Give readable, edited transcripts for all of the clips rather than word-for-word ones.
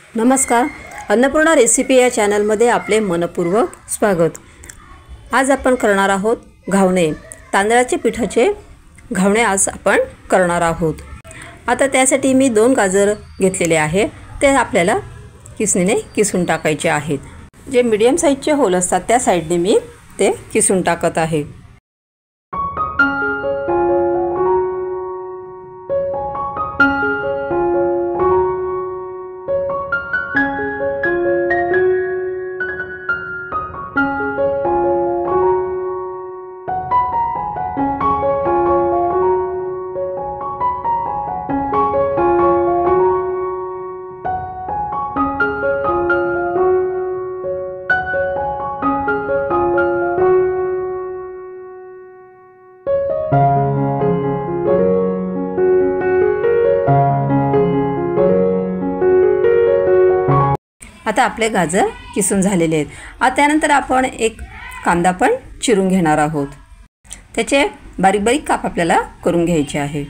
नमस्कार, अन्नपूर्णा रेसिपी या चॅनलमध्ये आपले मनपूर्वक स्वागत। आज आपण करणार आहोत घावणे। तांदळाच्या पिठाचे घावणे आज आपण करणार आहोत। आता त्यासाठी मी 2 गाजर घेतलेले आहे, ते आपल्याला किसणीने किसून टाकायचे आहेत। जे मीडियम साइजचे होल असतात त्या साइडने मी ते किसून टाकत आहे। आता आपले गाजर किसून झालेले आहेत। आता त्यानंतर आपण एक कांदा पण चिरून घेणार आहोत। त्याचे बारीक बारीक काप आपल्याला करून घ्यायचे आहे।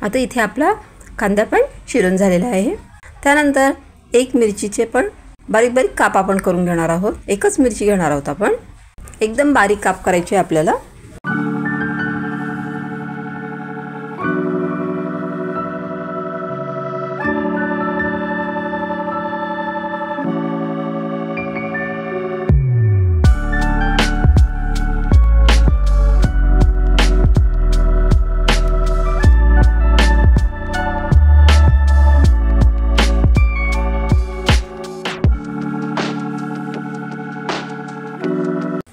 आता इथे आपला कांदा पण चिरून झालेला आहे। त्यानंतर एक मिरचीचे पण बारीक बारीक काप आपण करून घेणार आहोत। एकच मिरची घेणार आहोत आपण, एकदम बारीक काप करायचे आपल्याला।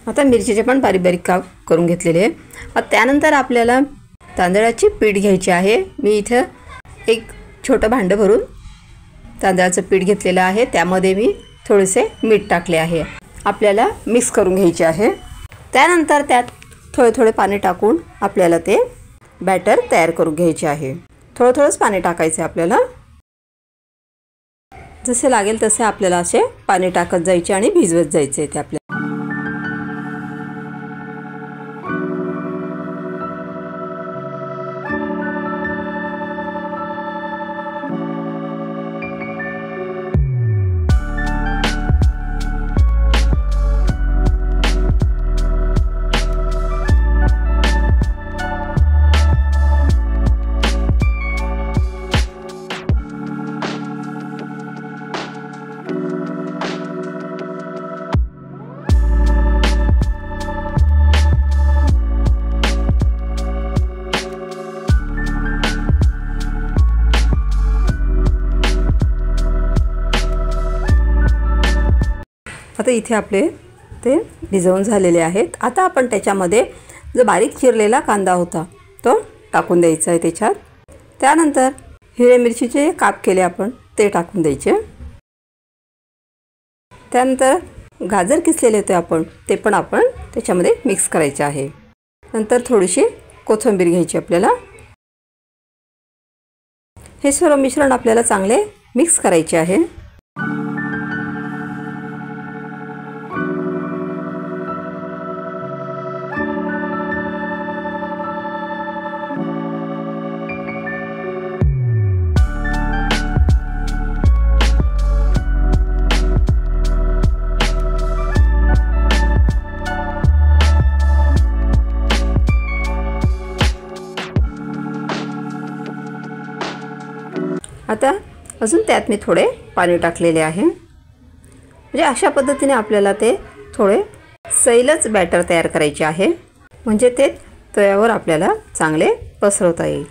आता मिरचीचे पण बारीक बारीक काप करून घेतलेले आहे। आता त्यानंतर आपल्याला तांदळाची पीठ घ्यायची आहे। मी इथे एक छोटं भांडं भरून तांदळाचं पीठ घेतलेलं आहे। त्यामध्ये मी थोडेसे मीठ टाकले आहे। आपल्याला मिक्स करून घ्यायचे आहे। त्यानंतर त्यात थोडे थोडे पाणी टाकून आपल्याला ते बॅटर तयार करून घ्यायचे आहे। थोडंच पाणी टाकायचे आपल्याला, जसे लागेल तसे आपल्याला असे पाणी टाकत जायचे आणि भिजवत जायचे ते आपल्याला। आता इथे आपले ते भिजवून झालेले आहेत। आता आपण त्याच्यामध्ये जो बारीक चिरलेला कांदा होता तो टाकून द्यायचा आहे त्याच्यात। त्यानंतर हिरव्या मिरचीचे काप केले आपण ते टाकून द्यायचे। त्यानंतर गाजर किसलेले होते आपण ते पण आपण त्याच्यामध्ये मिक्स करायचे आहे। नंतर थोडीशी कोथिंबीर घ्यायची आपल्याला। हे सर्व मिश्रण आपल्याला चांगले मिक्स करायचे आहे। आता अजून त्यात मी थोडे पाणी टाकलेले आहे। म्हणजे अशा पद्धतीने आपल्याला ते थोडे सैलच बॅटर तयार करायचे आहे, म्हणजे ते तव्यावर आपल्याला चांगले पसरवता येईल।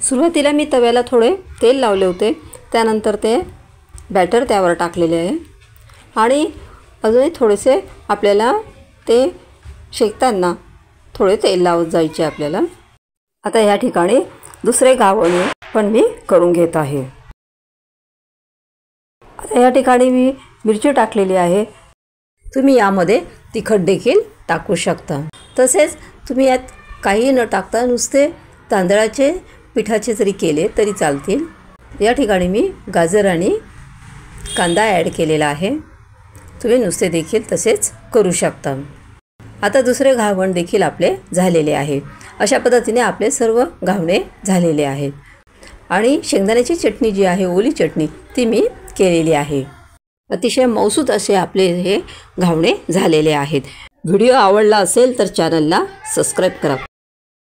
सुरुवातीला मी तव्याला थोडे तेल लावले होते, त्यानंतर ते बॅटर त्यावर टाकलेले आहे आणि अजूनही थोडेसे आपल्याला ते शेकताना थोडे तेल लावत जायचे आपल्याला। आता या ठिकाणी दुसरे घावणे पण मी करून घेत आहे। आता या ठिकाणी मी मिरची टाकलेली आहे, तुम्ही यामध्ये तिखट देखील टाकू शकता। तसेच तुम्ही यात काही न टाकता नुसते तांदळाचे पिठाचे जरी केले तरी चालतील। या ठिकाणी मी गाजर आणि कांदा ॲड केलेला आहे, तुम्ही नुसते देखील तसेच करू शकता। आता दुसरे घावण देखील आपले झालेले आहे। अशा पद्धतीने आपले सर्व घावणे झालेले आहेत आणि शेंगदाण्याची चटणी जी आहे, ओली चटणी, ती मी केलेली आहे। अतिशय मौसूद असे आपले हे घावणे झालेले आहेत। व्हिडिओ आवडला असेल तर चॅनलला सबस्क्राईब करा।